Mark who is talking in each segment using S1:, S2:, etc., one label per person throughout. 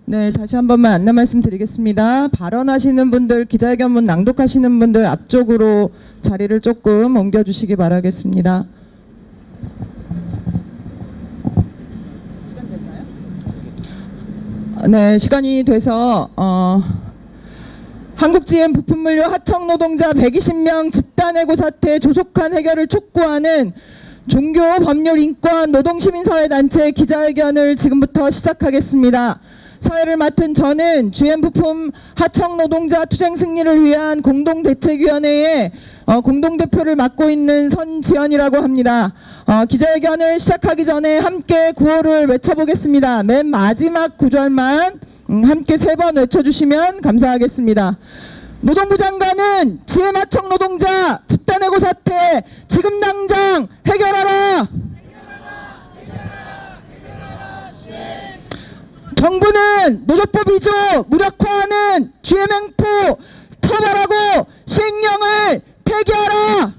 S1: 네, 다시 한 번만 안내 말씀드리겠습니다. 발언하시는 분들, 기자회견문 낭독하시는 분들 앞쪽으로 자리를 조금 옮겨주시기 바라겠습니다. 네, 시간이 돼서 한국GM 부품물류 하청 노동자 120명 집단해고 사태 조속한 해결을 촉구하는 종교, 법률, 인권, 노동시민사회단체 기자회견을 지금부터 시작하겠습니다. 사회를 맡은 저는 GM 부품 하청 노동자 투쟁 승리를 위한 공동대책위원회의 공동대표를 맡고 있는 선지연이라고 합니다. 기자회견을 시작하기 전에 함께 구호를 외쳐보겠습니다. 맨 마지막 구절만 함께 3번 외쳐주시면 감사하겠습니다. 노동부 장관은 GM 하청 노동자 집단해고 사태 지금 당장 해결하라! 정부는 노조법 위조 무력화하는 GM 횡포 처벌하고 시행령을 폐기하라!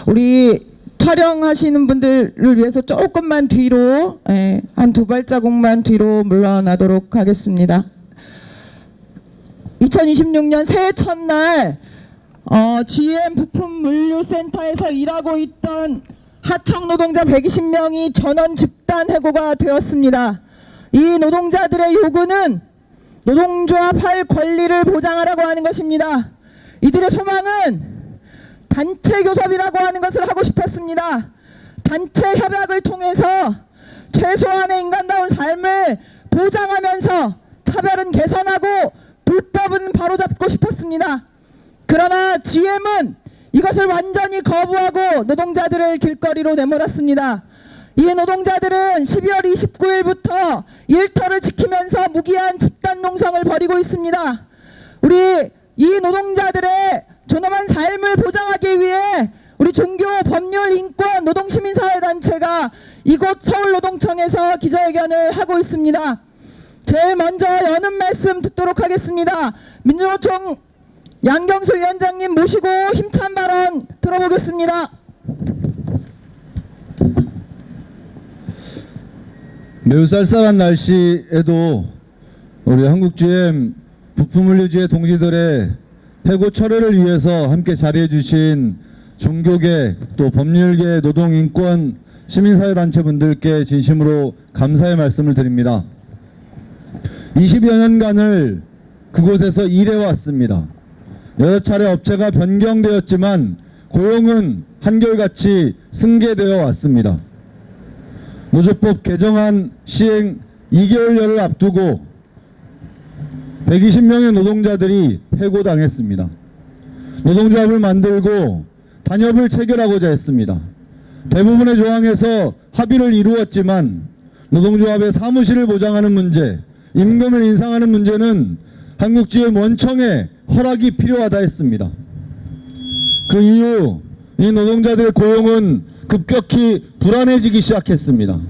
S1: 우리 촬영하시는 분들을 위해서 조금만 뒤로 한 2발자국만 뒤로 물러나도록 하겠습니다. 2026년 새해 첫날 GM 부품물류센터에서 일하고 있던 하청 노동자 120명이 전원 집단 해고가 되었습니다. 이 노동자들의 요구는 노동조합 할 권리를 보장하라고 하는 것입니다. 이들의 소망은 단체 교섭이라고 하는 것을 하고 싶었습니다. 단체 협약을 통해서 최소한의 인간다운 삶을 보장하면서 차별은 개선하고 불법은 바로잡고 싶었습니다. 그러나 GM은 이것을 완전히 거부하고 노동자들을 길거리로 내몰았습니다. 이 노동자들은 12월 29일부터 일터를 지키면서 무기한 집단 농성을 벌이고 있습니다. 우리 이 노동자들의 존엄한 삶을 보장하기 위해 우리 종교, 법률, 인권, 노동시민사회단체가 이곳 서울노동청에서 기자회견을 하고 있습니다. 제일 먼저 여는 말씀 듣도록 하겠습니다. 민주노총 양경수 위원장님 모시고 힘찬 발언 들어보겠습니다.
S2: 매우 쌀쌀한 날씨에도 우리 한국GM 부품물류지의 동지들의 해고 철회를 위해서 함께 자리해 주신 종교계 또 법률계 노동인권 시민사회단체 분들께 진심으로 감사의 말씀을 드립니다. 20여 년간을 그곳에서 일해왔습니다. 여러 차례 업체가 변경되었지만 고용은 한결같이 승계되어 왔습니다. 노조법 개정안 시행 2개월여를 앞두고 120명의 노동자들이 해고당했습니다. 노동조합을 만들고 단협을 체결하고자 했습니다. 대부분의 조항에서 합의를 이루었지만 노동조합의 사무실을 보장하는 문제, 임금을 인상하는 문제는 한국GM 원청의 허락이 필요하다 했습니다. 그 이후 이 노동자들의 고용은 급격히 불안해지기 시작했습니다.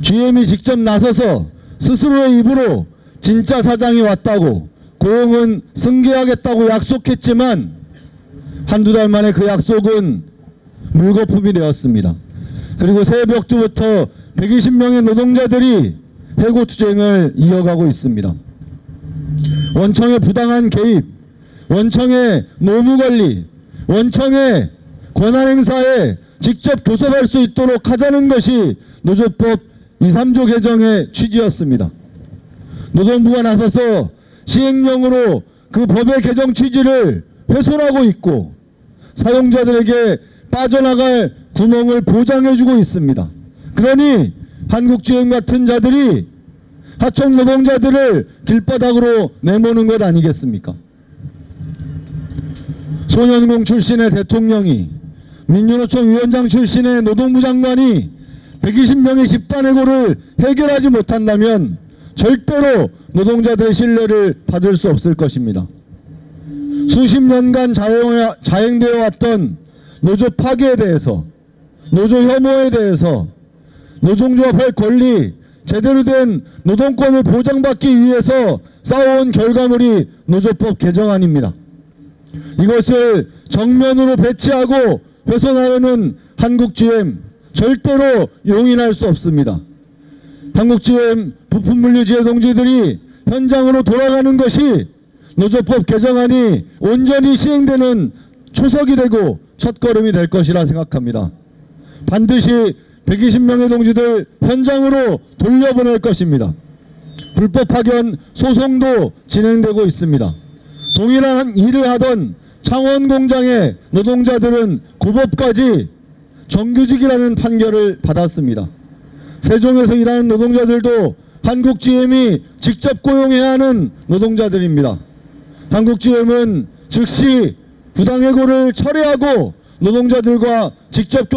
S2: GM이 직접 나서서 스스로의 입으로 진짜 사장이 왔다고 고용은 승계하겠다고 약속했지만 한두 달 만에 그 약속은 물거품이 되었습니다. 그리고 새벽부터 120명의 노동자들이 해고투쟁을 이어가고 있습니다. 원청의 부당한 개입, 원청의 노무관리, 원청의 권한행사에 직접 교섭할 수 있도록 하자는 것이 노조법 2, 3조 개정의 취지였습니다. 노동부가 나서서 시행령으로 그 법의 개정 취지를 훼손하고 있고 사용자들에게 빠져나갈 구멍을 보장해주고 있습니다. 그러니 한국GM 같은 자들이 하청 노동자들을 길바닥으로 내모는 것 아니겠습니까? 소년공 출신의 대통령이, 민주노총 위원장 출신의 노동부 장관이 120명의 집단해고를 해결하지 못한다면 절대로 노동자들의 신뢰를 받을 수 없을 것입니다. 수십 년간 자행되어 왔던 노조 파괴에 대해서, 노조 혐오에 대해서, 노동조합할 권리, 제대로 된 노동권을 보장받기 위해서 싸워온 결과물이 노조법 개정안입니다. 이것을 정면으로 배치하고 훼손하려는 한국GM, 절대로 용인할 수 없습니다. 한국GM 부품물류지회 동지들이 현장으로 돌아가는 것이 노조법 개정안이 온전히 시행되는 초석이 되고 첫걸음이 될 것이라 생각합니다. 반드시 120명의 동지들 현장으로 돌려보낼 것입니다. 불법 파견 소송도 진행되고 있습니다. 동일한 일을 하던 창원 공장의 노동자들은 고법까지 정규직이라는 판결을 받았습니다. 세종에서 일하는 노동자들도 한국GM이 직접 고용해야 하는 노동자들입니다. 한국GM은 즉시 부당해고를 철회하고 노동자들과 직접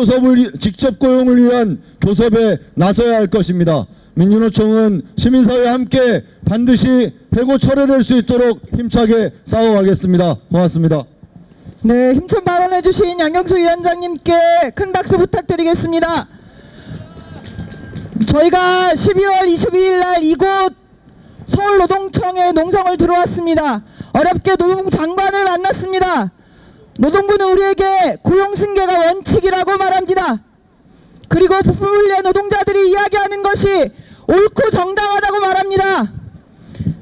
S2: 고용을 위한 교섭에 나서야 할 것입니다. 민주노총은 시민사회와 함께 반드시 해고 철회될 수 있도록 힘차게 싸워가겠습니다. 고맙습니다.
S1: 네, 힘찬 발언해 주신 양경수 위원장님께 큰 박수 부탁드리겠습니다. 저희가 12월 22일 날 이곳 서울노동청에 농성을 들어왔습니다. 어렵게 노동부 장관을 만났습니다. 노동부는 우리에게 고용승계가 원칙이라고 말합니다. 그리고 부품물류 노동자들이 이야기하는 것이 옳고 정당하다고 말합니다.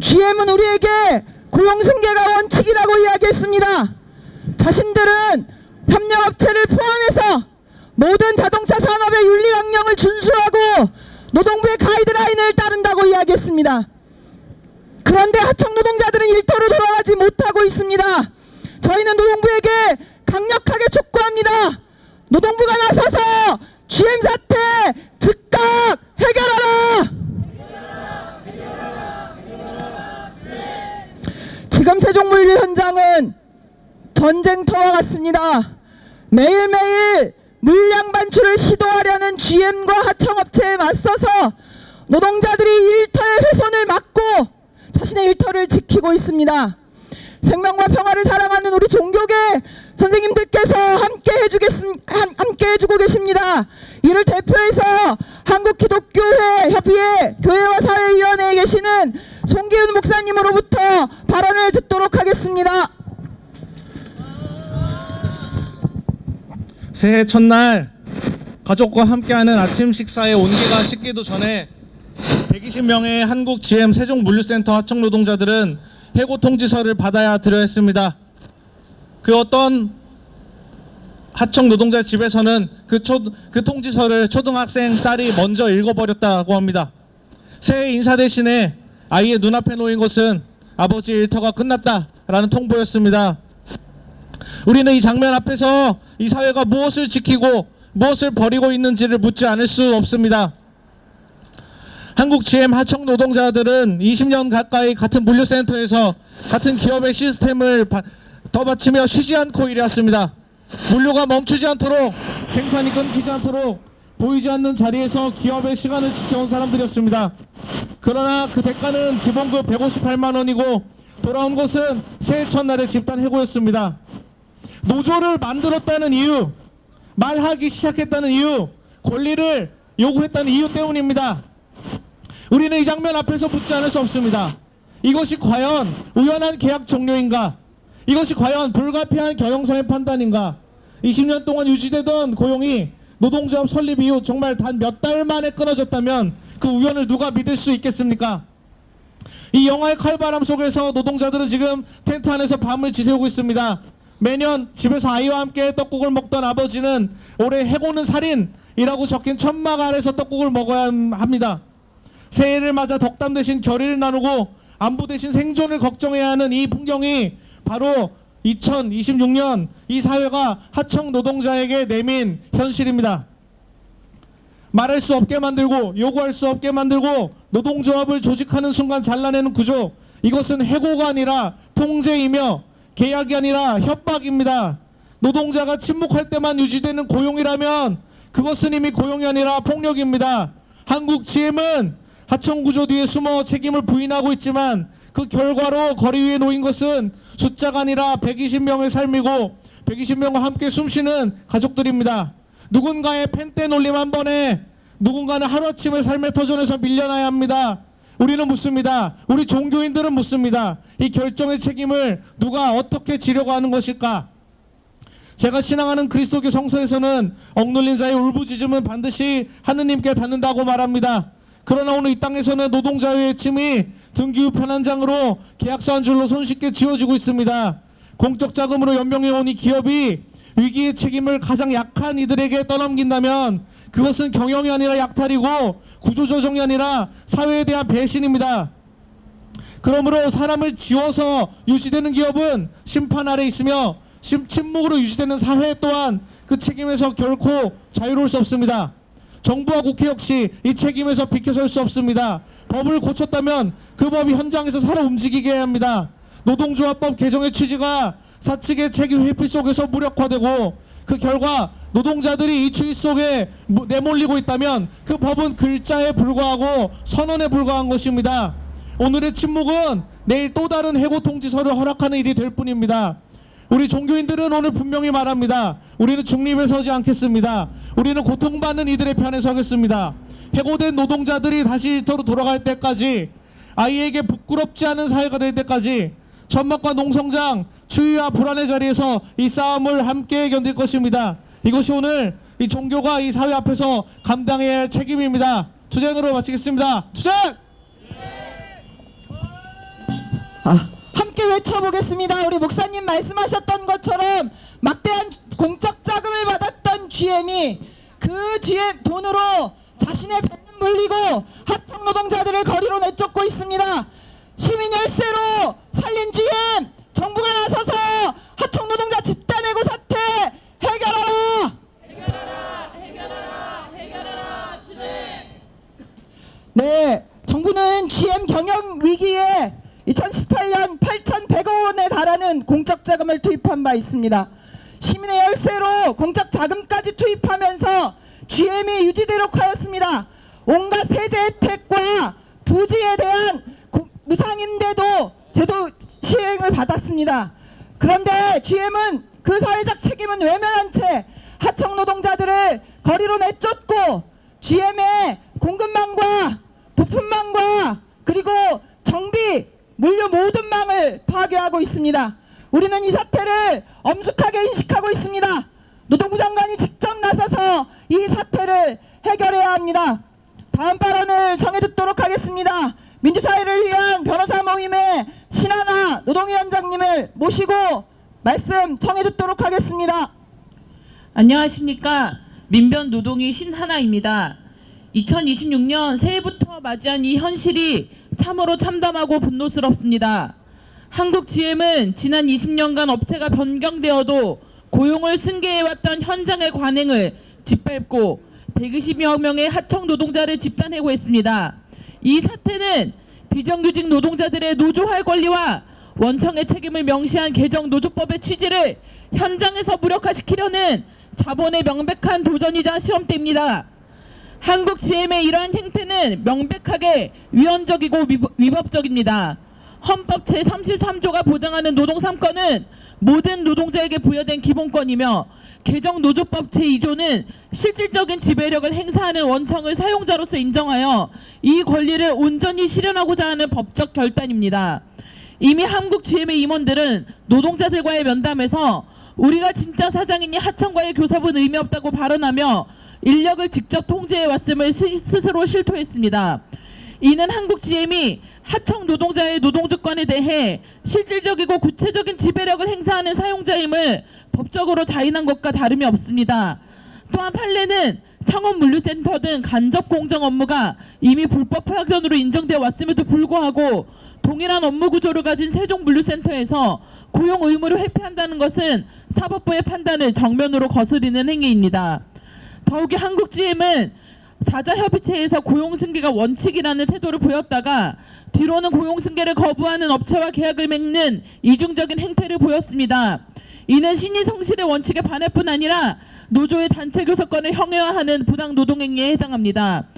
S1: GM은 우리에게 고용승계가 원칙이라고 이야기했습니다. 자신들은 협력업체를 포함해서 모든 자동차 산업의 윤리강령을 준수하고 노동부의 가이드라인을 따른다고 이야기했습니다. 그런데 하청 노동자들은 일터로 돌아가지 못하고 있습니다. 저희는 노동부에게 강력하게 촉구합니다. 노동부가 나서서 GM 사태 즉각 해결하라! 지금 세종물류 현장은 전쟁터와 같습니다. 매일매일 물량 반출을 시도하려는 GM과 하청업체에 맞서서 노동자들이 일터의 훼손을 막고 자신의 일터를 지키고 있습니다. 생명과 평화를 사랑하는 우리 종교계 선생님들께서 함께 해주고 계십니다. 이를 대표해서 한국기독교회 협의회 교회와 사회위원회에 계시는 송기훈 목사님으로부터 발언을 듣도록 하겠습니다.
S3: 새해 첫날 가족과 함께하는 아침 식사의 온기가 식기도 전에 120명의 한국 GM 세종물류센터 하청 노동자들은 해고 통지서를 받아야 드려 했습니다. 그 어떤 하청 노동자 집에서는 그 통지서를 초등학생 딸이 먼저 읽어버렸다고 합니다. 새해 인사 대신에 아이의 눈앞에 놓인 것은 아버지의 일터가 끝났다라는 통보였습니다. 우리는 이 장면 앞에서 이 사회가 무엇을 지키고 무엇을 버리고 있는지를 묻지 않을 수 없습니다. 한국 GM 하청 노동자들은 20년 가까이 같은 물류센터에서 같은 기업의 시스템을 더 바치며 쉬지 않고 일해왔습니다. 물류가 멈추지 않도록, 생산이 끊기지 않도록 보이지 않는 자리에서 기업의 시간을 지켜온 사람들이었습니다. 그러나 그 대가는 기본급 158만 원이고 돌아온 것은 새해 첫날의 집단 해고였습니다. 노조를 만들었다는 이유, 말하기 시작했다는 이유, 권리를 요구했다는 이유 때문입니다. 우리는 이 장면 앞에서 묻지 않을 수 없습니다. 이것이 과연 우연한 계약 종료인가? 이것이 과연 불가피한 경영상의 판단인가? 20년 동안 유지되던 고용이 노동조합 설립 이후 정말 단 몇 달 만에 끊어졌다면 그 우연을 누가 믿을 수 있겠습니까? 이 영화의 칼바람 속에서 노동자들은 지금 텐트 안에서 밤을 지새우고 있습니다. 매년 집에서 아이와 함께 떡국을 먹던 아버지는 올해 해고는 살인이라고 적힌 천막 아래서 떡국을 먹어야 합니다. 새해를 맞아 덕담 대신 결의를 나누고 안부 대신 생존을 걱정해야 하는 이 풍경이 바로 2026년 이 사회가 하청 노동자에게 내민 현실입니다. 말할 수 없게 만들고 요구할 수 없게 만들고 노동조합을 조직하는 순간 잘라내는 구조, 이것은 해고가 아니라 통제이며 계약이 아니라 협박입니다. 노동자가 침묵할 때만 유지되는 고용이라면 그것은 이미 고용이 아니라 폭력입니다. 한국 GM은 하청구조 뒤에 숨어 책임을 부인하고 있지만 그 결과로 거리 위에 놓인 것은 숫자가 아니라 120명의 삶이고 120명과 함께 숨쉬는 가족들입니다. 누군가의 펜대 놀림 한 번에 누군가는 하루아침에 삶의 터전에서 밀려나야 합니다. 우리는 묻습니다. 우리 종교인들은 묻습니다. 이 결정의 책임을 누가 어떻게 지려고 하는 것일까? 제가 신앙하는 그리스도교 성서에서는 억눌린 자의 울부짖음은 반드시 하느님께 닿는다고 말합니다. 그러나 오늘 이 땅에서는 노동자의 외침이 등기부편 한 장으로 계약서 한 줄로 손쉽게 지워지고 있습니다. 공적 자금으로 연명해온 이 기업이 위기의 책임을 가장 약한 이들에게 떠넘긴다면 그것은 경영이 아니라 약탈이고 구조조정이 아니라 사회에 대한 배신입니다. 그러므로 사람을 지워서 유지되는 기업은 심판 아래 있으며 침묵으로 유지되는 사회 또한 그 책임에서 결코 자유로울 수 없습니다. 정부와 국회 역시 이 책임에서 비켜설 수 없습니다. 법을 고쳤다면 그 법이 현장에서 살아 움직이게 해야 합니다. 노동조합법 개정의 취지가 사측의 책임 회피 속에서 무력화되고 그 결과 노동자들이 이 추위 속에 내몰리고 있다면 그 법은 글자에 불과하고 선언에 불과한 것입니다. 오늘의 침묵은 내일 또 다른 해고 통지서를 허락하는 일이 될 뿐입니다. 우리 종교인들은 오늘 분명히 말합니다. 우리는 중립에 서지 않겠습니다. 우리는 고통받는 이들의 편에 서겠습니다. 해고된 노동자들이 다시 일터로 돌아갈 때까지, 아이에게 부끄럽지 않은 사회가 될 때까지 천막과 농성장, 추위와 불안의 자리에서 이 싸움을 함께 견딜 것입니다. 이것이 오늘 이 종교가 이 사회 앞에서 감당해야 할 책임입니다. 투쟁으로 마치겠습니다. 투쟁!
S1: 함께 외쳐보겠습니다. 우리 목사님 말씀하셨던 것처럼 막대한 공적 자금을 받았던 GM이 그 GM 돈으로 자신의 배는 물리고 하청 노동자들을 거리로 내쫓고 있습니다. 시민 열세로 살린 GM, 정부가 나서서 하청 노동자 집단 해고 사태 해결하라! 해결하라! 네, 정부는 GM 경영 위기에 2018년 8,100억 원에 달하는 공적 자금을 투입한 바 있습니다. 시민의 열세로 공적 자금까지 투입하면서 GM이 유지되도록 하였습니다. 온갖 세제 혜택과 부지에 대한 무상임대도 제도 시행을 받았습니다. 그런데 GM은 그 사회적 책임은 외면한 채 하청 노동자들을 거리로 내쫓고 GM의 공급망과 부품망과 그리고 정비, 물류 모든 망을 파괴하고 있습니다. 우리는 이 사태를 엄숙하게 인식하고 있습니다. 노동부 장관이 직접 나서서 이 사태를 해결해야 합니다. 다음 발언을 정해 듣도록 하겠습니다. 민주사회를 위한 변호사 모임의 신하나 노동위원장님을 모시고 말씀 정해 듣도록 하겠습니다.
S4: 안녕하십니까. 민변 노동위 신하나입니다. 2026년 새해부터 맞이한 이 현실이 참으로 참담하고 분노스럽습니다. 한국 GM은 지난 20년간 업체가 변경되어도 고용을 승계해왔던 현장의 관행을 짓밟고 120여 명의 하청 노동자를 집단 해고했습니다. 이 사태는 비정규직 노동자들의 노조할 권리와 원청의 책임을 명시한 개정 노조법의 취지를 현장에서 무력화시키려는 자본의 명백한 도전이자 시험대입니다. 한국 GM의 이러한 행태는 명백하게 위헌적이고 위법적입니다. 헌법 제33조가 보장하는 노동 3권은 모든 노동자에게 부여된 기본권이며 개정 노조법 제2조는 실질적인 지배력을 행사하는 원청을 사용자로서 인정하여 이 권리를 온전히 실현하고자 하는 법적 결단입니다. 이미 한국 GM의 임원들은 노동자들과의 면담에서 우리가 진짜 사장이니 하청과의 교섭은 의미 없다고 발언하며 인력을 직접 통제해 왔음을 스스로 실토했습니다. 이는 한국 GM이 하청 노동자의 노동조건에 대해 실질적이고 구체적인 지배력을 행사하는 사용자임을 법적으로 자인한 것과 다름이 없습니다. 또한 판례는 창업물류센터 등 간접 공정 업무가 이미 불법 파견으로 인정되어 왔음에도 불구하고 동일한 업무 구조를 가진 세종물류센터에서 고용 의무를 회피한다는 것은 사법부의 판단을 정면으로 거스르는 행위입니다. 더욱이 한국 GM은 사자협의체에서 고용승계가 원칙이라는 태도를 보였다가 뒤로는 고용승계를 거부하는 업체와 계약을 맺는 이중적인 행태를 보였습니다. 이는 신의 성실의 원칙에 반할 뿐 아니라 노조의 단체 교섭권을 형해화하는 부당 노동행위에 해당합니다.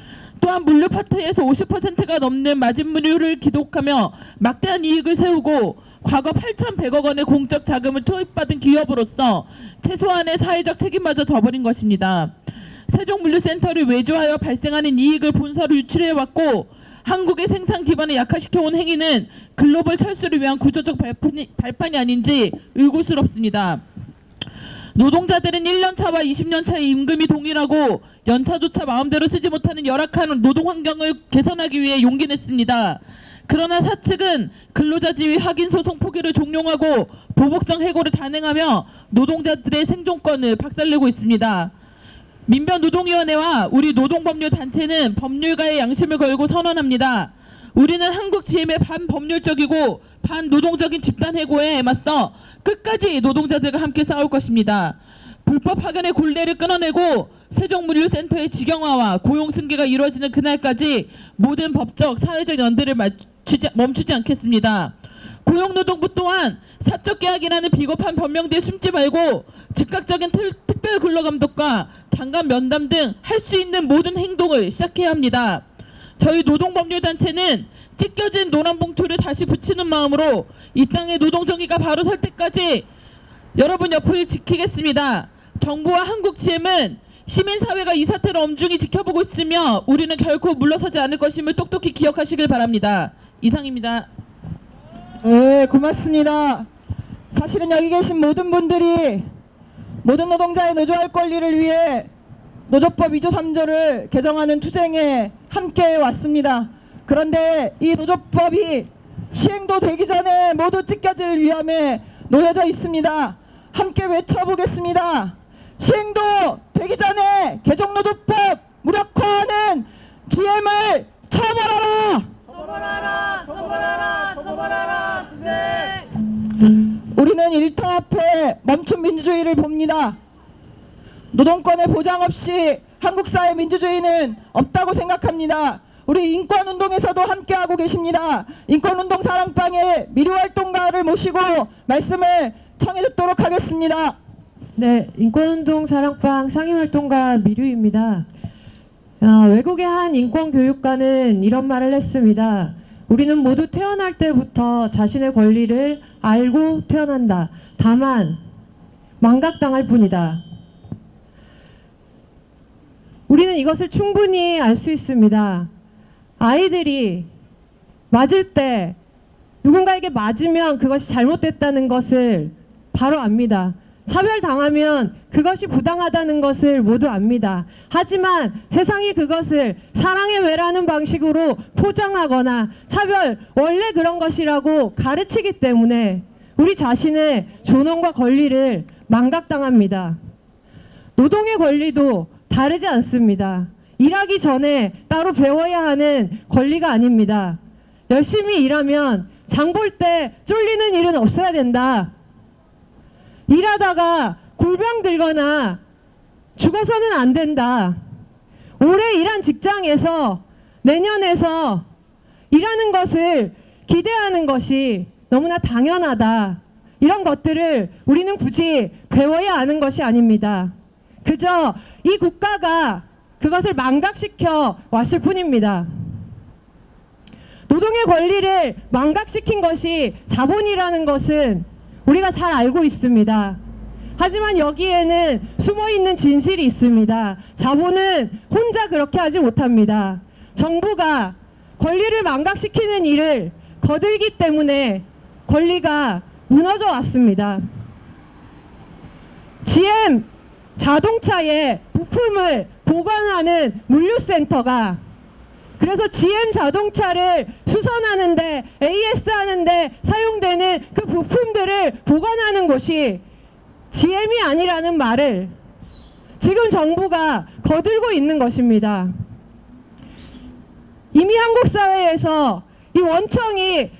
S4: 또한 물류 파트에서 50%가 넘는 마진물류를 기록하며 막대한 이익을 세우고 과거 8,100억 원의 공적 자금을 투입받은 기업으로서 최소한의 사회적 책임마저 져버린 것입니다. 세종물류센터를 외주하여 발생하는 이익을 본사로 유출해왔고 한국의 생산 기반을 약화시켜온 행위는 글로벌 철수를 위한 구조적 발판이 아닌지 의구스럽습니다. 노동자들은 1년차와 20년차의 임금이 동일하고 연차조차 마음대로 쓰지 못하는 열악한 노동 환경을 개선하기 위해 용기 냈습니다. 그러나 사측은 근로자 지위 확인 소송 포기를 종용하고 보복성 해고를 단행하며 노동자들의 생존권을 박살내고 있습니다. 민변노동위원회와 우리 노동법률단체는 법률가의 양심을 걸고 선언합니다. 우리는 한국 GM의 반법률적이고 반노동적인 집단해고에 맞서 끝까지 노동자들과 함께 싸울 것입니다. 불법 파견의 굴레를 끊어내고 세종물류센터의 직영화와 고용 승계가 이루어지는 그날까지 모든 법적, 사회적 연대를 멈추지 않겠습니다. 고용노동부 또한 사적계약이라는 비겁한 변명대에 숨지 말고 즉각적인 특별 근로감독과 장관 면담 등 할 수 있는 모든 행동을 시작해야 합니다. 저희 노동법률단체는 찢겨진 노란봉투를 다시 붙이는 마음으로 이 땅의 노동정의가 바로 설 때까지 여러분 옆을 지키겠습니다. 정부와 한국 GM은 시민사회가 이 사태를 엄중히 지켜보고 있으며 우리는 결코 물러서지 않을 것임을 똑똑히 기억하시길 바랍니다. 이상입니다.
S1: 네, 고맙습니다. 사실은 여기 계신 모든 분들이 모든 노동자의 노조할 권리를 위해 노조법 2조 3조를 개정하는 투쟁에 함께 왔습니다. 그런데 이 노조법이 시행도 되기 전에 모두 찢겨질 위험에 놓여져 있습니다. 함께 외쳐보겠습니다. 시행도 되기 전에 개정노조법 무력화하는 GM을 처벌하라! 처벌하라! 처벌하라! 처벌하라! 우리는 일터 앞에 멈춘 민주주의를 봅니다. 노동권의 보장 없이 한국 사회 민주주의는 없다고 생각합니다. 우리 인권운동에서도 함께하고 계십니다. 인권운동 사랑방의 미르활동가를 모시고 말씀을 청해 듣도록 하겠습니다.
S5: 네, 인권운동 사랑방 상임활동가 미류입니다. 외국의 한 인권교육가는 이런 말을 했습니다. 우리는 모두 태어날 때부터 자신의 권리를 알고 태어난다. 다만 망각당할 뿐이다. 우리는 이것을 충분히 알 수 있습니다. 아이들이 맞을 때 누군가에게 맞으면 그것이 잘못됐다는 것을 바로 압니다. 차별당하면 그것이 부당하다는 것을 모두 압니다. 하지만 세상이 그것을 사랑의 외라는 방식으로 포장하거나 차별, 원래 그런 것이라고 가르치기 때문에 우리 자신의 존엄과 권리를 망각당합니다. 노동의 권리도 다르지 않습니다. 일하기 전에 따로 배워야 하는 권리가 아닙니다. 열심히 일하면 장 볼 때 쫄리는 일은 없어야 된다. 일하다가 골병 들거나 죽어서는 안 된다. 오래 일한 직장에서 내년에서 일하는 것을 기대하는 것이 너무나 당연하다. 이런 것들을 우리는 굳이 배워야 하는 것이 아닙니다. 그저 이 국가가 그것을 망각시켜 왔을 뿐입니다. 노동의 권리를 망각시킨 것이 자본이라는 것은 우리가 잘 알고 있습니다. 하지만 여기에는 숨어있는 진실이 있습니다. 자본은 혼자 그렇게 하지 못합니다. 정부가 권리를 망각시키는 일을 거들기 때문에 권리가 무너져 왔습니다. GM 자동차의 부품을 보관하는 물류센터가, 그래서 GM 자동차를 수선하는데 AS 하는데 사용되는 그 부품들을 보관하는 곳이 GM이 아니라는 말을 지금 정부가 거들고 있는 것입니다. 이미 한국 사회에서 이 원청이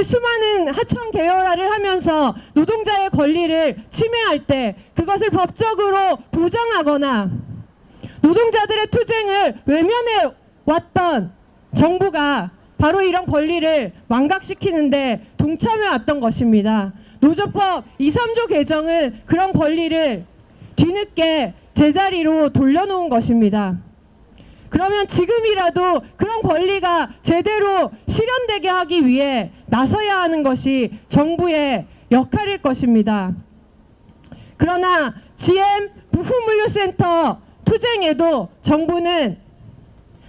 S5: 수많은 하청 계열화를 하면서 노동자의 권리를 침해할 때 그것을 법적으로 보장하거나 노동자들의 투쟁을 외면해 왔던 정부가 바로 이런 권리를 망각시키는데 동참해 왔던 것입니다. 노조법 2, 3조 개정은 그런 권리를 뒤늦게 제자리로 돌려놓은 것입니다. 그러면 지금이라도 그런 권리가 제대로 실현되게 하기 위해 나서야 하는 것이 정부의 역할일 것입니다. 그러나 GM 부품물류센터 투쟁에도 정부는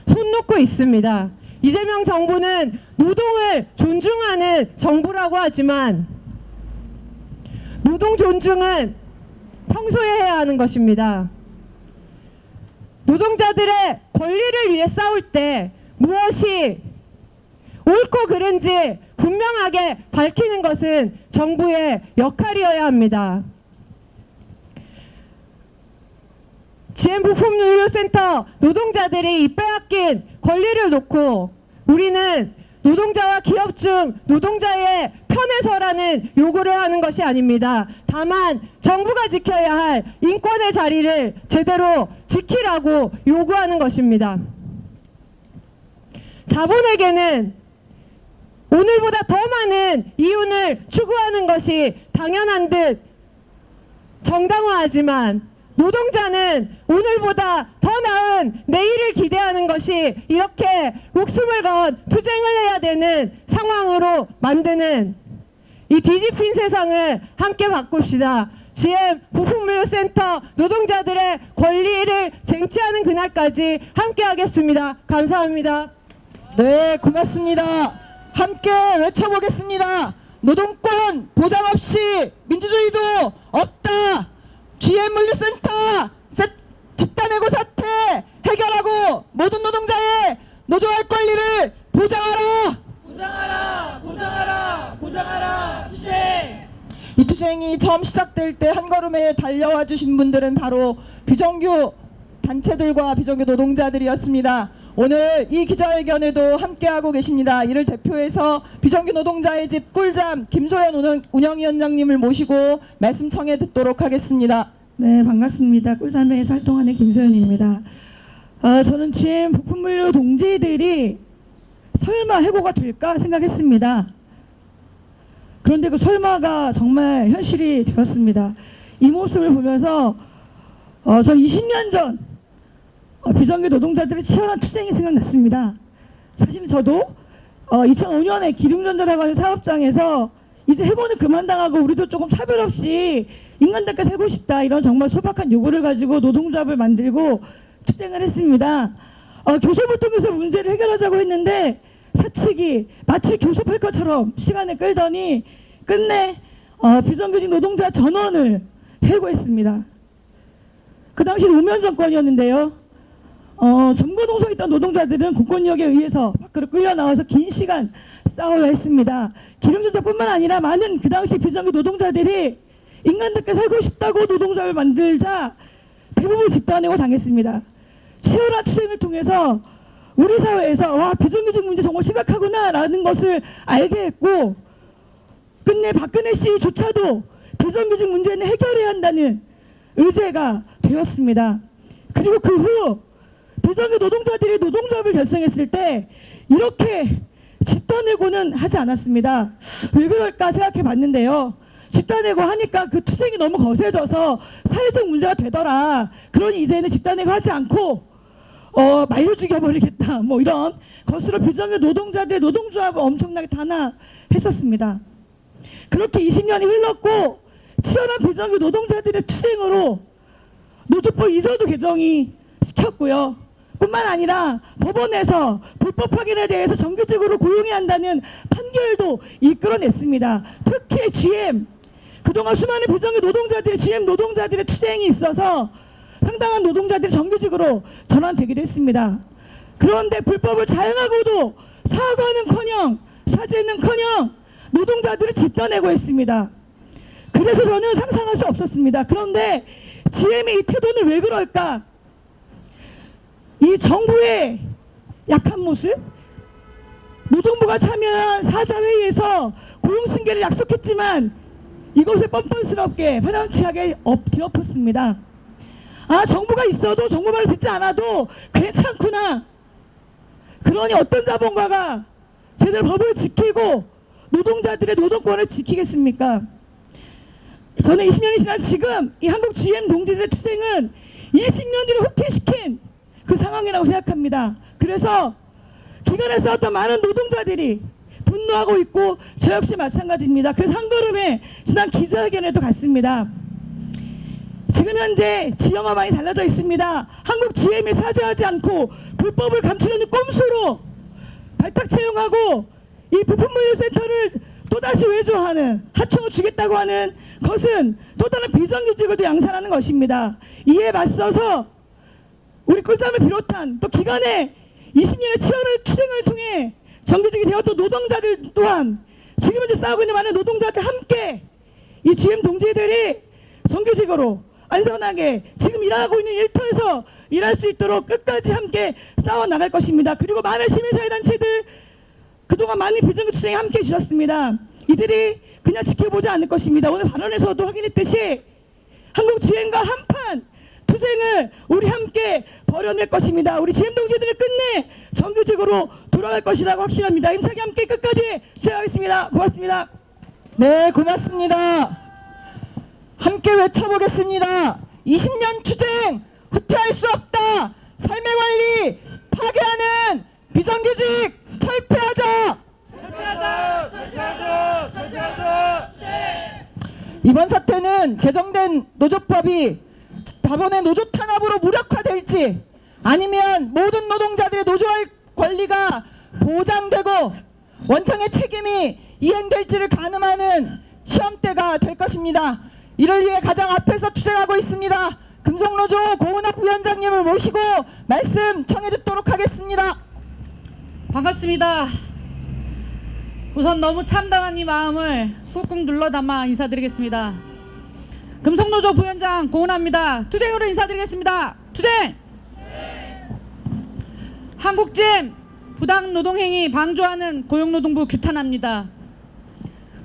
S5: 손 놓고 있습니다. 이재명 정부는 노동을 존중하는 정부라고 하지만 노동 존중은 평소에 해야 하는 것입니다. 노동자들의 권리를 위해 싸울 때 무엇이 옳고 그른지 분명하게 밝히는 것은 정부의 역할이어야 합니다. GM 부품물류센터 노동자들이 이 빼앗긴 권리를 놓고 우리는 노동자와 기업 중 노동자의 편에 서라는 요구를 하는 것이 아닙니다. 다만 정부가 지켜야 할 인권의 자리를 제대로 지키라고 요구하는 것입니다. 자본에게는 오늘보다 더 많은 이윤을 추구하는 것이 당연한 듯 정당화하지만 노동자는 오늘보다 더 나은 내일을 기대하는 것이 이렇게 목숨을 건 투쟁을 해야 되는 상황으로 만드는 이 뒤집힌 세상을 함께 바꿉시다. GM 부품물류센터 노동자들의 권리를 쟁취하는 그날까지 함께 하겠습니다. 감사합니다.
S1: 네, 고맙습니다. 함께 외쳐보겠습니다. 노동권 보장 없이 민주주의도 없다. GM 물류센터 집단해고 사태 해결하고 모든 노동자의 노조할 권리를 보장하라. 보장하라. 투쟁. 이 투쟁이 처음 시작될 때 한 걸음에 달려와 주신 분들은 바로 비정규 단체들과 비정규 노동자들이었습니다. 오늘 이 기자회견에도 함께하고 계십니다. 이를 대표해서 비정규 노동자의 집 꿀잠 김소연 운영위원장님을 모시고 말씀 청해 듣도록 하겠습니다.
S6: 네, 반갑습니다. 꿀잠에서 활동하는 김소연입니다. 저는 GM 부품물류 동지들이 설마 해고가 될까 생각했습니다. 그런데 그 설마가 정말 현실이 되었습니다. 이 모습을 보면서 저 20년 전 비정규 노동자들의 치열한 투쟁이 생각났습니다. 사실 저도 2005년에 기름전자라고 하는 사업장에서 이제 해고는 그만당하고 우리도 조금 차별 없이 인간답게 살고 싶다, 이런 정말 소박한 요구를 가지고 노동조합을 만들고 투쟁을 했습니다. 교섭을 통해서 문제를 해결하자고 했는데 사측이 마치 교섭할 것처럼 시간을 끌더니 끝내 비정규직 노동자 전원을 해고했습니다. 그 당시 노무현 정권이었는데요. 점거동성에 있던 노동자들은 공권력에 의해서 밖으로 끌려 나와서 긴 시간 싸워야 했습니다. 기름전자뿐만 아니라 많은 그 당시 비정규 노동자들이 인간답게 살고 싶다고 노동조합을 만들자 대부분 집단해고 당했습니다. 치열한 투쟁을 통해서 우리 사회에서 와, 비정규직 문제 정말 심각하구나 라는 것을 알게 했고, 끝내 박근혜 씨조차도 비정규직 문제는 해결해야 한다는 의제가 되었습니다. 그리고 그 후 비정규 노동자들이 노동조합을 결성했을 때 이렇게 집단해고는 하지 않았습니다. 왜 그럴까 생각해 봤는데요. 집단해고 하니까 그 투쟁이 너무 거세져서 사회적 문제가 되더라. 그러니 이제는 집단해고 하지 않고 말려 죽여버리겠다, 뭐 이런 것으로 비정규 노동자들의 노동조합을 엄청나게 탄압했었습니다. 그렇게 20년이 흘렀고 치열한 비정규 노동자들의 투쟁으로 노조법 2조도 개정이 시켰고요. 뿐만 아니라 법원에서 불법 파견에 대해서 정규직으로 고용해야 한다는 판결도 이끌어냈습니다. 특히 GM, 그동안 수많은 비정규 노동자들이 GM 노동자들의 투쟁이 있어서 상당한 노동자들이 정규직으로 전환되기도 했습니다. 그런데 불법을 자행하고도 사과는커녕 사죄는커녕 노동자들을 집단해고 했습니다. 그래서 저는 상상할 수 없었습니다. 그런데 GM의 이 태도는 왜 그럴까? 이 정부의 약한 모습, 노동부가 참여한 사자회의에서 고용승계를 약속했지만 이것을 뻔뻔스럽게 파렴치하게 뒤엎었습니다. 정부가 있어도 정부 말을 듣지 않아도 괜찮구나. 그러니 어떤 자본가가 제대로 법을 지키고 노동자들의 노동권을 지키겠습니까? 저는 20년이 지난 지금 이 한국 GM 동지들의 투쟁은 20년 뒤를 후퇴시킨 그 상황이라고 생각합니다. 그래서 기간에 싸웠던 많은 노동자들이 분노하고 있고 저 역시 마찬가지입니다. 그래서 한 걸음에 지난 기자회견에도 갔습니다. 지금 현재 지형과 많이 달라져 있습니다. 한국 GM이 사죄하지 않고 불법을 감추려는 꼼수로 발탁 채용하고 이 부품물류센터를 또다시 외조하는 하청을 주겠다고 하는 것은 또 다른 비정규직을 양산하는 것입니다. 이에 맞서서 우리 꿀잠을 비롯한 또 기간에 20년의 치열한 투쟁을 통해 정규직이 되었던 노동자들 또한 지금 현재 싸우고 있는 많은 노동자들 함께 이 GM 동지들이 정규직으로 안전하게 지금 일하고 있는 일터에서 일할 수 있도록 끝까지 함께 싸워 나갈 것입니다. 그리고 많은 시민사회 단체들 그동안 많은 비정규직 투쟁에 함께 해주셨습니다. 이들이 그냥 지켜보지 않을 것입니다. 오늘 발언에서도 확인했듯이 한국 GM과 한판 투쟁을 우리 함께 벌여낼 것입니다. 우리 GM 동지들을 끝내 정규직으로 돌아갈 것이라고 확신합니다. 힘차게 함께 끝까지 시작하겠습니다. 고맙습니다.
S1: 네, 고맙습니다. 함께 외쳐보겠습니다. 20년 투쟁 후퇴할 수 없다. 삶의 관리 파괴하는 비정규직 철폐하자. 이번 사태는 개정된 노조법이 자본의 노조 탄압으로 무력화될지 아니면 모든 노동자들의 노조할 권리가 보장되고 원청의 책임이 이행될지를 가늠하는 시험대가 될 것입니다. 이를 위해 가장 앞에서 투쟁하고 있습니다. 금속노조 고은하 부위원장님을 모시고 말씀 청해 듣도록 하겠습니다.
S7: 반갑습니다. 우선 너무 참담한 이 마음을 꾹꾹 눌러 담아 인사드리겠습니다. 금속노조 부위원장 고은하입니다. 투쟁으로 인사드리겠습니다. 투쟁! 한국GM 부당 노동행위 방조하는 고용노동부 규탄합니다.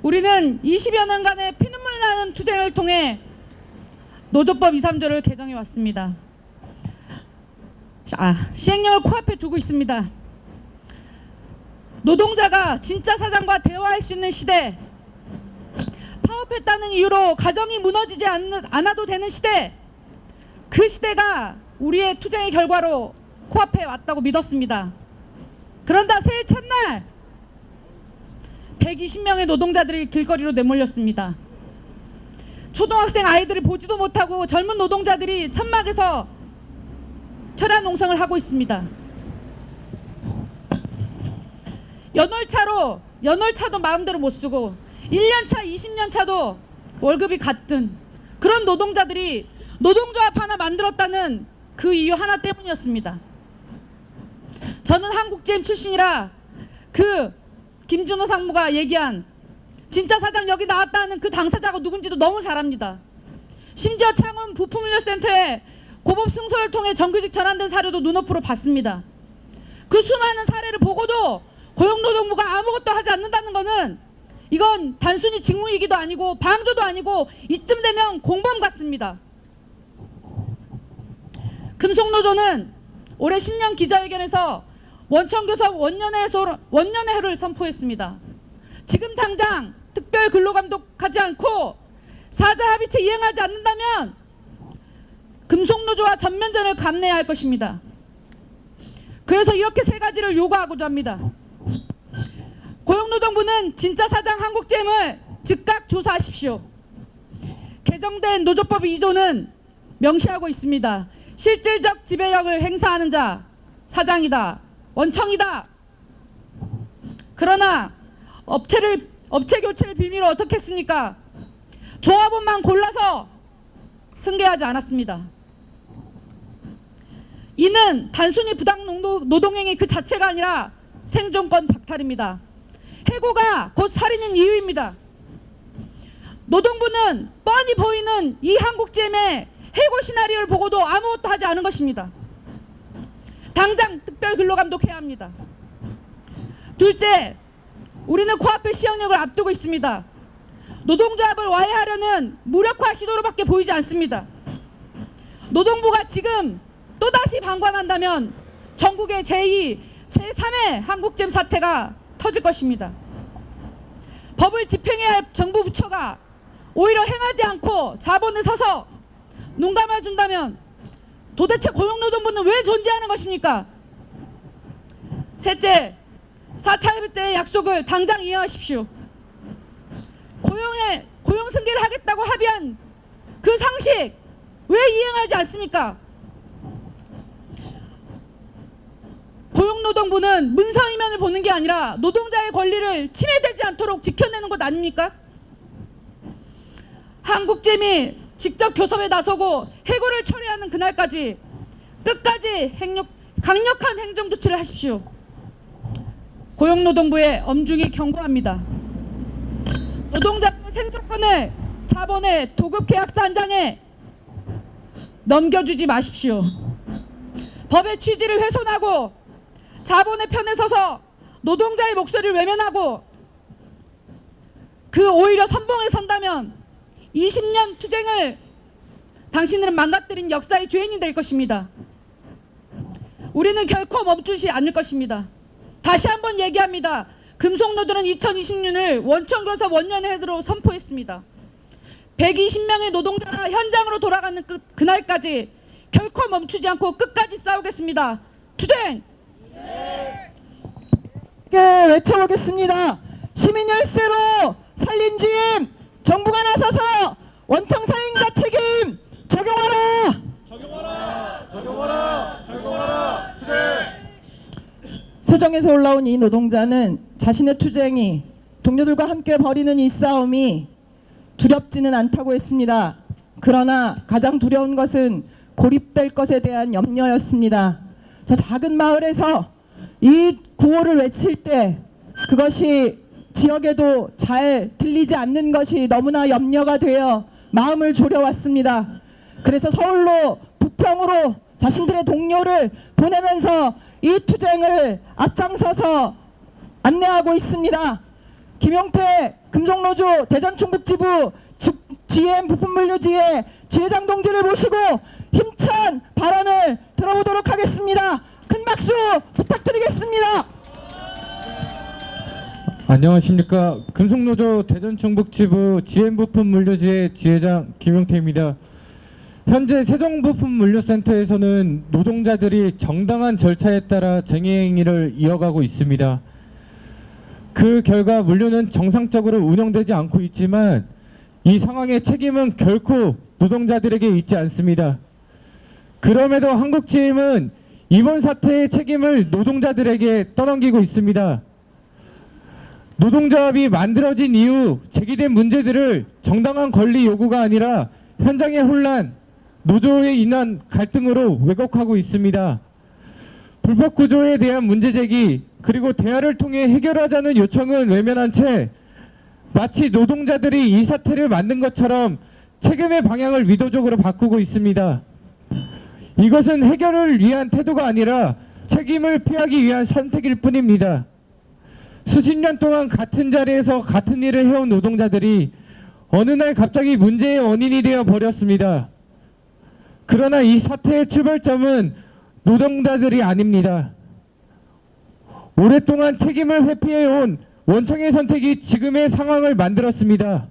S7: 우리는 20여 년간의 피눈물 나는 투쟁을 통해 노조법 2, 3조를 개정해 왔습니다. 시행령을 코앞에 두고 있습니다. 노동자가 진짜 사장과 대화할 수 있는 시대, 파업했다는 이유로 가정이 무너지지 않아도 되는 시대, 그 시대가 우리의 투쟁의 결과로 코앞에 왔다고 믿었습니다. 그런다 새해 첫날 120명의 노동자들이 길거리로 내몰렸습니다. 초등학생 아이들을 보지도 못하고 젊은 노동자들이 천막에서 철야 농성을 하고 있습니다. 연월차도 마음대로 못 쓰고 1년차, 20년차도 월급이 같은 그런 노동자들이 노동조합 하나 만들었다는 그 이유 하나 때문이었습니다. 저는 한국GM 출신이라 그 김준호 상무가 얘기한 진짜 사장 여기 나왔다는 그 당사자가 누군지도 너무 잘 압니다. 심지어 창원 부품물류센터에 고법 승소를 통해 정규직 전환된 사례도 눈앞으로 봤습니다. 그 수많은 사례를 보고도 고용노동부가 아무것도 하지 않는다는 것은 이건 단순히 직무이기도 아니고 방조도 아니고 이쯤 되면 공범 같습니다. 금속노조는 올해 신년 기자회견에서 원청교섭 원년회를 선포했습니다. 지금 당장 특별 근로감독하지 않고 사자 합의체 이행하지 않는다면 금속노조와 전면전을 감내해야 할 것입니다. 그래서 이렇게 세 가지를 요구하고자 합니다. 고용노동부는 진짜 사장 한국GM을 즉각 조사하십시오. 개정된 노조법 2조는 명시하고 있습니다. 실질적 지배력을 행사하는 자 사장이다, 원청이다. 그러나 업체 교체를 빌미로 어떻게 했습니까? 조합원만 골라서 승계하지 않았습니다. 이는 단순히 부당 노동행위 그 자체가 아니라 생존권 박탈입니다. 해고가 곧 살인인 이유입니다. 노동부는 뻔히 보이는 이 한국GM의 해고 시나리오를 보고도 아무것도 하지 않은 것입니다. 당장 특별 근로감독해야 합니다. 둘째, 우리는 코앞에 시행령을 앞두고 있습니다. 노동조합을 와해하려는 무력화 시도로밖에 보이지 않습니다. 노동부가 지금 또다시 방관한다면 전국의 제2, 제3의 한국GM 사태가 터질 것입니다. 법을 집행해야 할 정부 부처가 오히려 행하지 않고 자본에 서서 눈 감아준다면 도대체 고용노동부는 왜 존재하는 것입니까? 셋째, 4차 협의 때의 약속을 당장 이행하십시오. 고용 승계를 하겠다고 합의한 그 상식 왜 이행하지 않습니까? 고용노동부는 문서 이면을 보는 게 아니라 노동자의 권리를 침해되지 않도록 지켜내는 것 아닙니까? 한국잼이 직접 교섭에 나서고 해고를 처리하는 그날까지 끝까지 강력한 행정 조치를 하십시오. 고용노동부에 엄중히 경고합니다. 노동자의 생존권을 자본의 도급 계약서 한 장에 넘겨주지 마십시오. 법의 취지를 훼손하고 자본의 편에 서서 노동자의 목소리를 외면하고 그 오히려 선봉에 선다면 20년 투쟁을 당신들은 망가뜨린 역사의 죄인이 될 것입니다. 우리는 결코 멈추지 않을 것입니다. 다시 한번 얘기합니다. 금속노동은 2026년을 원청교섭 원년의 해로 선포했습니다. 120명의 노동자가 현장으로 돌아가는 그날까지 결코 멈추지 않고 끝까지 싸우겠습니다. 투쟁!
S1: 외쳐보겠습니다. 시민 열세로 살린 GM, 정부가 나서서 원청 사행자 책임 적용하라. 적용하라. 투쟁. 세정에서 올라온 이 노동자는 자신의 투쟁이 동료들과 함께 벌이는 이 싸움이 두렵지는 않다고 했습니다. 그러나 가장 두려운 것은 고립될 것에 대한 염려였습니다. 저 작은 마을에서 이 구호를 외칠 때 그것이 지역에도 잘 들리지 않는 것이 너무나 염려가 되어 마음을 졸여왔습니다. 그래서 서울로 부평으로 자신들의 동료를 보내면서 이 투쟁을 앞장서서 안내하고 있습니다. 김용태 금속노조 대전충북지부 GM 부품물류지회 지회장 동지를 모시고 힘찬 발언을 들어보도록 하겠습니다. 큰 박수 부탁드리겠습니다.
S8: 안녕하십니까. 금속노조 대전충북지부 GM부품물류지회 지회장 김용태입니다. 현재 세종부품물류센터에서는 노동자들이 정당한 절차에 따라 쟁의행위를 이어가고 있습니다. 그 결과 물류는 정상적으로 운영되지 않고 있지만 이 상황의 책임은 결코 노동자들에게 있지 않습니다. 그럼에도 한국GM은 이번 사태의 책임을 노동자들에게 떠넘기고 있습니다. 노동조합이 만들어진 이후 제기된 문제들을 정당한 권리 요구가 아니라 현장의 혼란, 노조에 인한 갈등으로 왜곡하고 있습니다. 불법 구조에 대한 문제 제기 그리고 대화를 통해 해결하자는 요청은 외면한 채 마치 노동자들이 이 사태를 만든 것처럼 책임의 방향을 의도적으로 바꾸고 있습니다. 이것은 해결을 위한 태도가 아니라 책임을 피하기 위한 선택일 뿐입니다. 수십 년 동안 같은 자리에서 같은 일을 해온 노동자들이 어느 날 갑자기 문제의 원인이 되어 버렸습니다. 그러나 이 사태의 출발점은 노동자들이 아닙니다. 오랫동안 책임을 회피해온 원청의 선택이 지금의 상황을 만들었습니다.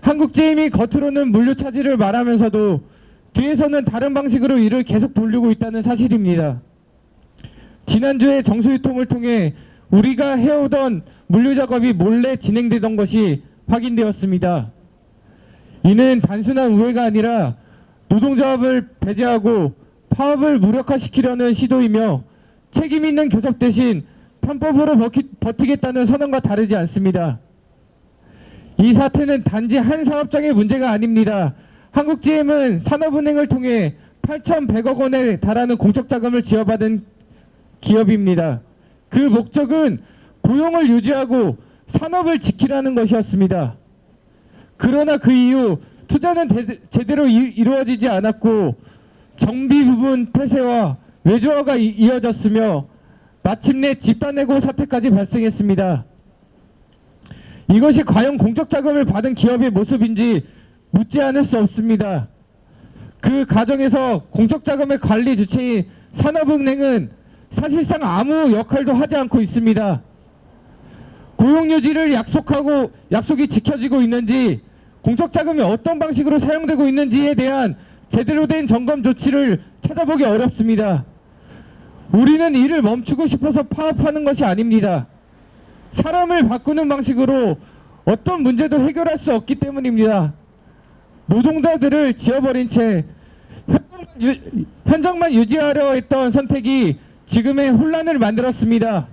S8: 한국GM이 겉으로는 물류 차질을 말하면서도 뒤에서는 다른 방식으로 일을 계속 돌리고 있다는 사실입니다. 지난주에 정수유통을 통해 우리가 해오던 물류 작업이 몰래 진행되던 것이 확인되었습니다. 이는 단순한 우회가 아니라 노동조합을 배제하고 파업을 무력화시키려는 시도이며 책임 있는 교섭 대신 편법으로 버티겠다는 선언과 다르지 않습니다. 이 사태는 단지 한 사업장의 문제가 아닙니다. 한국GM은 산업은행을 통해 8,100억 원에 달하는 공적자금을 지원받은 기업입니다. 그 목적은 고용을 유지하고 산업을 지키라는 것이었습니다. 그러나 그 이후 투자는 제대로 이루어지지 않았고 정비 부분 폐쇄와 외주화가 이어졌으며 마침내 집단해고 사태까지 발생했습니다. 이것이 과연 공적자금을 받은 기업의 모습인지 묻지 않을 수 없습니다. 그 과정에서 공적자금의 관리 주체인 산업은행은 사실상 아무 역할도 하지 않고 있습니다. 고용유지를 약속하고 약속이 지켜지고 있는지 공적자금이 어떤 방식으로 사용되고 있는지에 대한 제대로 된 점검 조치를 찾아보기 어렵습니다. 우리는 일을 멈추고 싶어서 파업하는 것이 아닙니다. 사람을 바꾸는 방식으로 어떤 문제도 해결할 수 없기 때문입니다. 노동자들을 지워버린 채 현장만 유지하려 했던 선택이 지금의 혼란을 만들었습니다.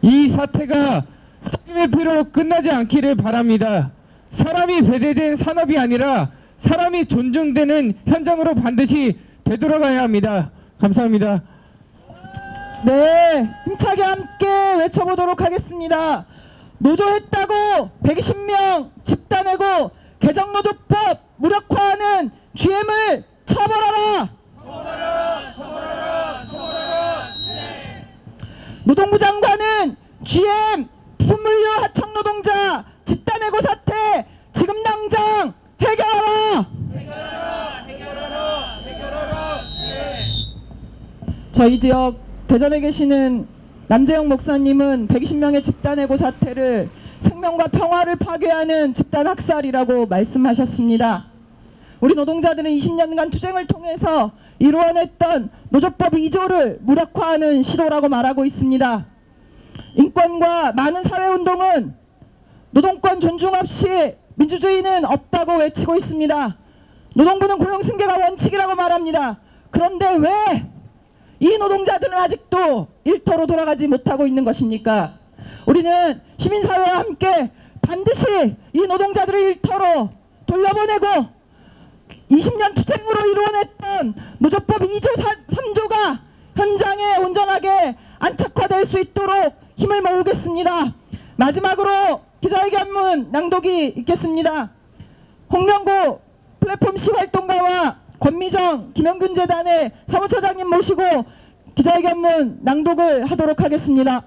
S8: 이 사태가 책임의 피로 끝나지 않기를 바랍니다. 사람이 배제된 산업이 아니라 사람이 존중되는 현장으로 반드시 되돌아가야 합니다. 감사합니다.
S1: 네, 힘차게 함께 외쳐보도록 하겠습니다. 노조했다고 120명 집단해고 개정노조법 무력화하는 GM을 처벌하라! 노동부 장관은 GM 부품물류 하청 노동자 집단해고 사태 지금 당장 해결하라! 저희 지역 대전에 계시는 남재영 목사님은 120명의 집단해고 사태를 생명과 평화를 파괴하는 집단 학살이라고 말씀하셨습니다. 우리 노동자들은 20년간 투쟁을 통해서 이루어냈던 노조법 2조를 무력화하는 시도라고 말하고 있습니다. 인권과 많은 사회운동은 노동권 존중 없이 민주주의는 없다고 외치고 있습니다. 노동부는 고용승계가 원칙이라고 말합니다. 그런데 왜 이 노동자들은 아직도 일터로 돌아가지 못하고 있는 것입니까? 우리는 시민사회와 함께 반드시 이 노동자들을 일터로 돌려보내고 20년 투쟁으로 이루어냈던 노조법 2조 3조가 현장에 온전하게 안착화될 수 있도록 힘을 모으겠습니다. 마지막으로 기자회견문 낭독이 있겠습니다. 홍명구 플랫폼 시활동가와 권미정 김영균 재단의 사무처장님 모시고 기자회견문 낭독을 하도록 하겠습니다.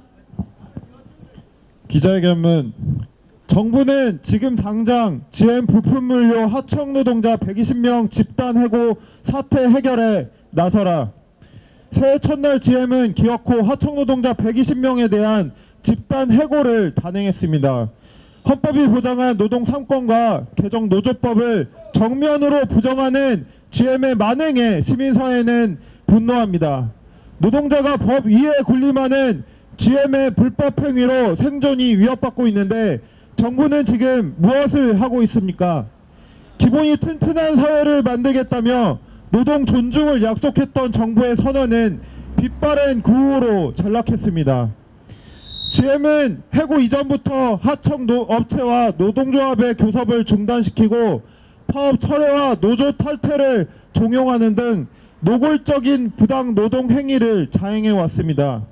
S9: 기자회견문. 정부는 지금 당장 GM 부품물류 하청 노동자 120명 집단 해고 사태 해결에 나서라. 새해 첫날 GM은 기어코 하청 노동자 120명에 대한 집단 해고를 단행했습니다. 헌법이 보장한 노동 3권과 개정 노조법을 정면으로 부정하는 GM의 만행에 시민사회는 분노합니다. 노동자가 법 위에 군림하는 GM의 불법 행위로 생존이 위협받고 있는데 정부는 지금 무엇을 하고 있습니까? 기본이 튼튼한 사회를 만들겠다며 노동 존중을 약속했던 정부의 선언은 빛바랜 구호로 전락했습니다. GM은 해고 이전부터 하청 업체와 노동조합의 교섭을 중단시키고 파업 철회와 노조 탈퇴를 종용하는 등 노골적인 부당 노동 행위를 자행해 왔습니다.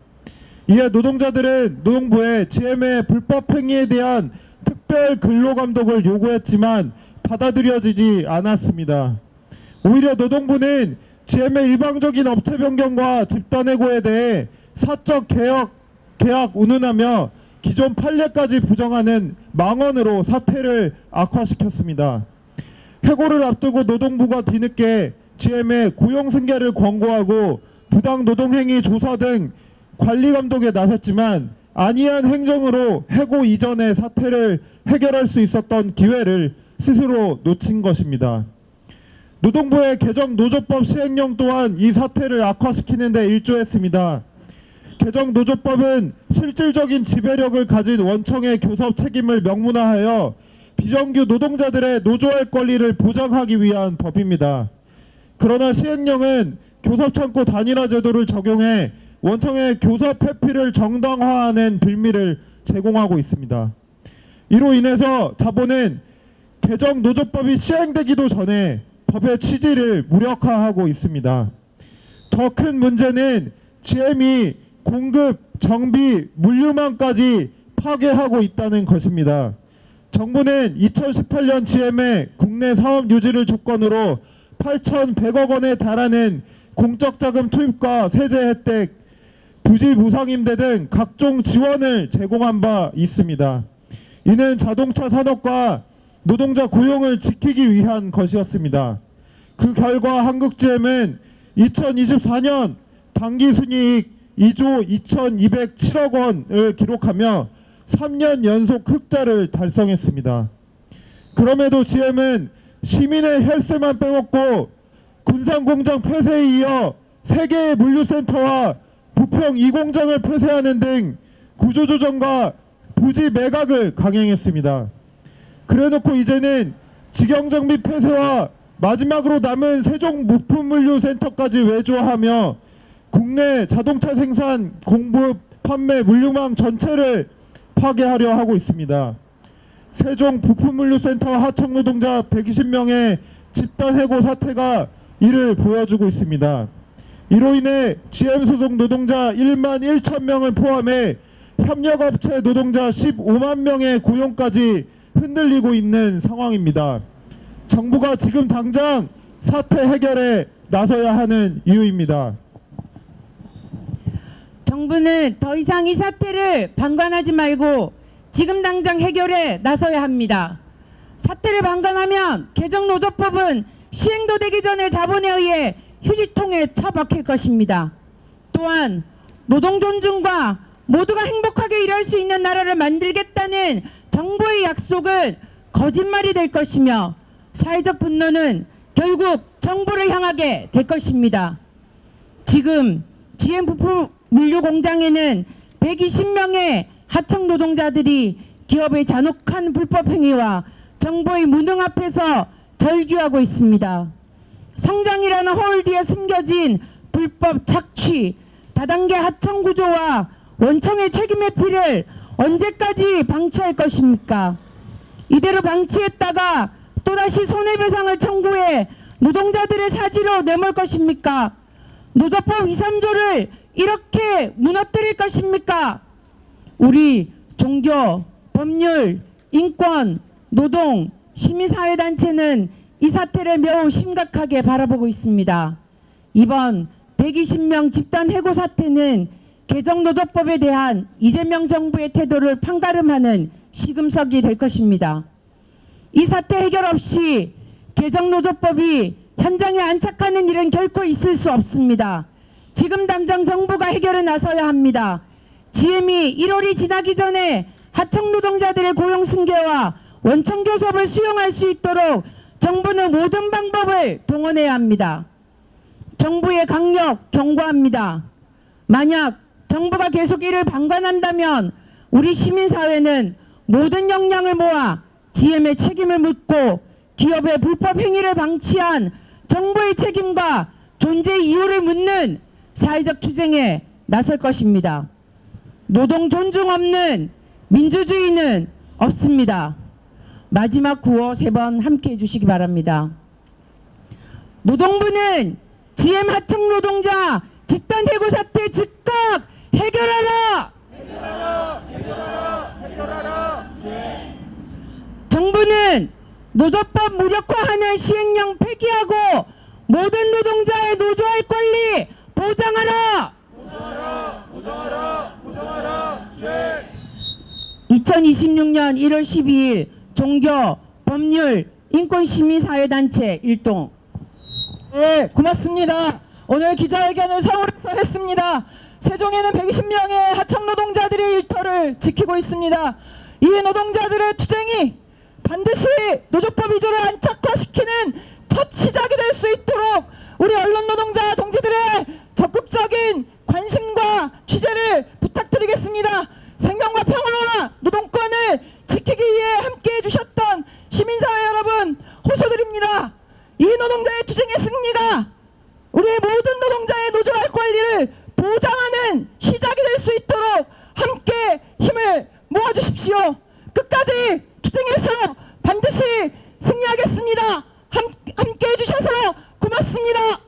S9: 이에 노동자들은 노동부에 GM의 불법 행위에 대한 특별 근로감독을 요구했지만 받아들여지지 않았습니다. 오히려 노동부는 GM의 일방적인 업체 변경과 집단해고에 대해 사적 계약 운운하며 기존 판례까지 부정하는 망언으로 사태를 악화시켰습니다. 해고를 앞두고 노동부가 뒤늦게 GM의 고용승계를 권고하고 부당 노동행위 조사 등 관리감독에 나섰지만 안이한 행정으로 해고 이전의 사태를 해결할 수 있었던 기회를 스스로 놓친 것입니다. 노동부의 개정 노조법 시행령 또한 이 사태를 악화시키는 데 일조했습니다. 개정 노조법은 실질적인 지배력을 가진 원청의 교섭 책임을 명문화하여 비정규 노동자들의 노조할 권리를 보장하기 위한 법입니다. 그러나 시행령은 교섭창구 단일화 제도를 적용해 원청의 교섭 회피를 정당화하는 빌미를 제공하고 있습니다. 이로 인해서 자본은 개정 노조법이 시행되기도 전에 법의 취지를 무력화하고 있습니다. 더 큰 문제는 GM이 공급, 정비, 물류망까지 파괴하고 있다는 것입니다. 정부는 2018년 GM의 국내 사업 유지를 조건으로 8,100억 원에 달하는 공적 자금 투입과 세제 혜택, 부지 무상임대 등 각종 지원을 제공한 바 있습니다. 이는 자동차 산업과 노동자 고용을 지키기 위한 것이었습니다. 그 결과 한국GM은 2024년 당기순이익 2조 2,207억 원을 기록하며 3년 연속 흑자를 달성했습니다. 그럼에도 GM은 시민의 혈세만 빼먹고 군산공장 폐쇄에 이어 3개의 물류센터와 부평 2공장을 폐쇄하는 등 구조조정과 부지 매각을 강행했습니다. 그래놓고 이제는 직영정비 폐쇄와 마지막으로 남은 세종 부품물류센터까지 외주화하며 국내 자동차 생산, 공급, 판매, 물류망 전체를 파괴하려 하고 있습니다. 세종 부품물류센터 하청 노동자 120명의 집단 해고 사태가 이를 보여주고 있습니다. 이로 인해 GM 소속 노동자 1만 1천 명을 포함해 협력업체 노동자 15만 명의 고용까지 흔들리고 있는 상황입니다. 정부가 지금 당장 사태 해결에 나서야 하는 이유입니다.
S7: 정부는 더 이상 이 사태를 방관하지 말고 지금 당장 해결에 나서야 합니다. 사태를 방관하면 개정노조법은 시행도 되기 전에 자본에 의해 휴지통에 처박힐 것입니다. 또한 노동 존중과 모두가 행복하게 일할 수 있는 나라를 만들겠다는 정부의 약속은 거짓말이 될 것이며 사회적 분노는 결국 정부를 향하게 될 것입니다. 지금 GM 부품 물류 공장에는 120명의 하청 노동자들이 기업의 잔혹한 불법 행위와 정부의 무능 앞에서 절규하고 있습니다. 성장이라는 허울 뒤에 숨겨진 불법 착취, 다단계 하청 구조와 원청의 책임 회피를 언제까지 방치할 것입니까? 이대로 방치했다가 또다시 손해배상을 청구해 노동자들의 사지로 내몰 것입니까? 노조법 2, 3조를 이렇게 무너뜨릴 것입니까? 우리 종교, 법률, 인권, 노동, 시민사회단체는 이 사태를 매우 심각하게 바라보고 있습니다. 이번 120명 집단 해고 사태는 개정노조법에 대한 이재명 정부의 태도를 판가름하는 시금석이 될 것입니다. 이 사태 해결 없이 개정노조법이 현장에 안착하는 일은 결코 있을 수 없습니다. 지금 당장 정부가 해결에 나서야 합니다. GM이 1월이 지나기 전에 하청 노동자들의 고용 승계와 원청 교섭을 수용할 수 있도록 정부는 모든 방법을 동원해야 합니다. 정부의 강력 경고합니다. 만약 정부가 계속 이를 방관한다면 우리 시민사회는 모든 역량을 모아 GM의 책임을 묻고 기업의 불법 행위를 방치한 정부의 책임과 존재 이유를 묻는 사회적 투쟁에 나설 것입니다. 노동 존중 없는 민주주의는 없습니다. 마지막 구호 3번 함께 해주시기 바랍니다. 노동부는 GM 하청 노동자 집단 해고 사태 즉각 해결하라! 해결하라! 정부는 노조법 무력화하는 시행령 폐기하고 모든 노동자의 노조할 권리 보장하라! 2026년 1월 12일 종교, 법률, 인권시민사회단체 일동.
S1: 네, 고맙습니다. 오늘 기자회견을 서울에서 했습니다. 세종에는 120명의 하청 노동자들이 일터를 지키고 있습니다. 이 노동자들의 투쟁이 반드시 노조법 2조를 안착화시키는 첫 시작이 될 수 있도록 우리 언론 노동자 동지들의 적극적인 관심과 취재를 부탁드리겠습니다. 생명과 평화와 노동권을 지키기 위해 함께해 주셨던 시민사회 여러분 호소드립니다. 이 노동자의 투쟁의 승리가 우리의 모든 노동자의 노조할 권리를 보장하는 시작이 될 수 있도록 함께 힘을 모아주십시오. 끝까지 투쟁해서 반드시 승리하겠습니다. 함께 해주셔서 고맙습니다.